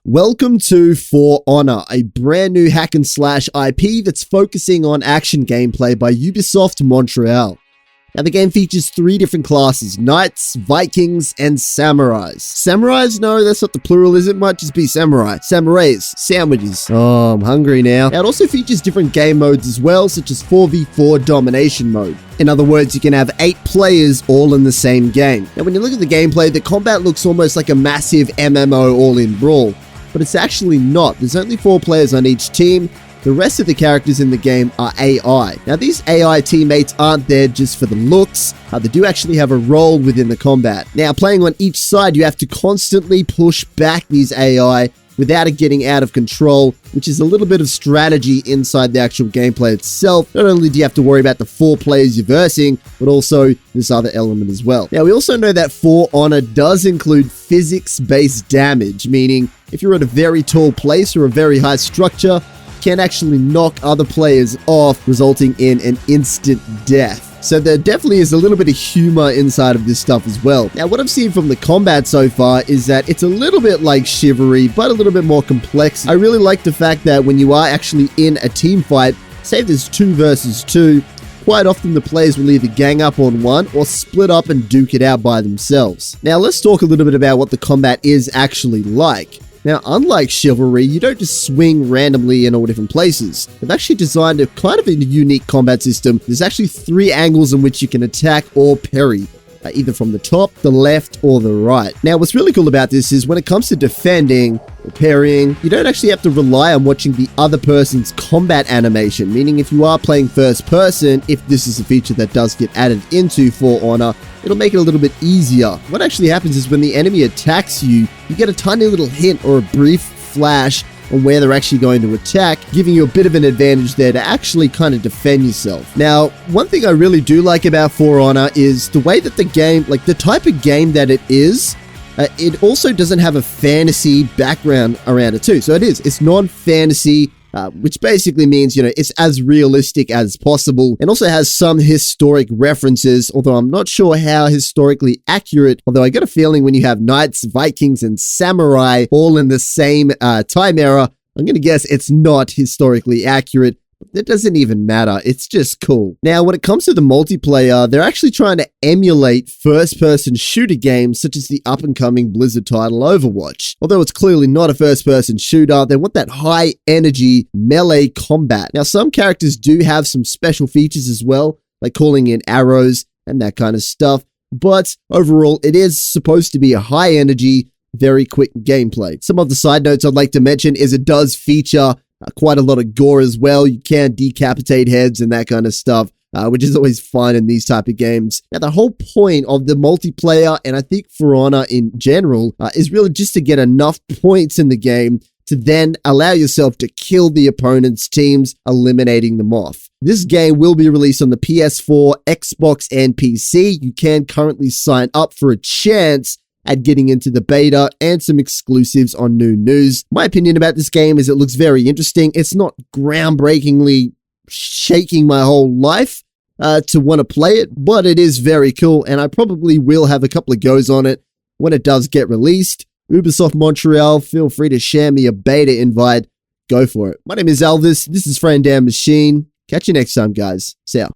Welcome to For Honor, a brand new hack and slash IP that's focusing on action gameplay by Ubisoft Montreal. Now, the game features 3 different classes: Knights, Vikings, and Samurais. Samurais? No, that's not the plural, is it? Might just be samurai. Samurais. Sandwiches. Oh, I'm hungry now. Now, it also features different game modes as well, such as 4v4 domination mode. In other words, you can have 8 players all in the same game. Now, when you look at the gameplay, the combat looks almost like a massive MMO all-in brawl, but it's actually not. There's only 4 players on each team. The rest of the characters in the game are AI. Now, these AI teammates aren't there just for the looks. They do actually have a role within the combat. Now, playing on each side, you have to constantly push back these AI without it getting out of control, which is a little bit of strategy inside the actual gameplay itself. Not only do you have to worry about the 4 players you're versing, but also this other element as well. Now, we also know that For Honor does include physics-based damage, meaning if you're at a very tall place or a very high structure, can actually knock other players off, resulting in an instant death. So there definitely is a little bit of humor inside of this stuff as well. Now, what I've seen from the combat so far is that it's a little bit like Chivalry, but a little bit more complex. I really like the fact that when you are actually in a team fight, say there's 2 versus 2, quite often the players will either gang up on one or split up and duke it out by themselves. Now, let's talk a little bit about what the combat is actually like. Now, unlike Chivalry, you don't just swing randomly in all different places. They've actually designed a kind of a unique combat system. There's actually 3 angles in which you can attack or parry, either from the top, the left, or the right. Now, what's really cool about this is when it comes to defending or parrying, you don't actually have to rely on watching the other person's combat animation, meaning if you are playing first person, if this is a feature that does get added into For Honor, it'll make it a little bit easier. What actually happens is when the enemy attacks you, you get a tiny little hint or a brief flash on where they're actually going to attack, giving you a bit of an advantage there to actually kind of defend yourself. Now, one thing I really do like about For Honor is the way that the game, like the type of game that it is, it also doesn't have a fantasy background around it too. So it's non-fantasy, which basically means, it's as realistic as possible, and also has some historic references, although I'm not sure how historically accurate, although I get a feeling when you have Knights, Vikings, and Samurai all in the same time era, I'm going to guess it's not historically accurate. That doesn't even matter. It's just cool. Now, when it comes to the multiplayer, they're actually trying to emulate first-person shooter games such as the up-and-coming Blizzard title Overwatch. Although it's clearly not a first-person shooter, they want that high-energy melee combat. Now, some characters do have some special features as well, like calling in arrows and that kind of stuff. But overall, it is supposed to be a high-energy, very quick gameplay. Some of the side notes I'd like to mention is it does feature quite a lot of gore as well. You can decapitate heads and that kind of stuff, which is always fun in these type of games. Now, the whole point of the multiplayer, and I think For Honor in general, is really just to get enough points in the game to then allow yourself to kill the opponent's teams, eliminating them off. This game will be released on the PS4, Xbox, and PC. You can currently sign up for a chance at getting into the beta and some exclusives on New News. My opinion about this game is it looks very interesting. It's not groundbreakingly shaking my whole life to want to play it, but it is very cool, and I probably will have a couple of goes on it when it does get released. Ubisoft Montreal, feel free to share me a beta invite. Go for it. My name is Elvis. This is Friend Damn Machine. Catch you next time, guys. See ya.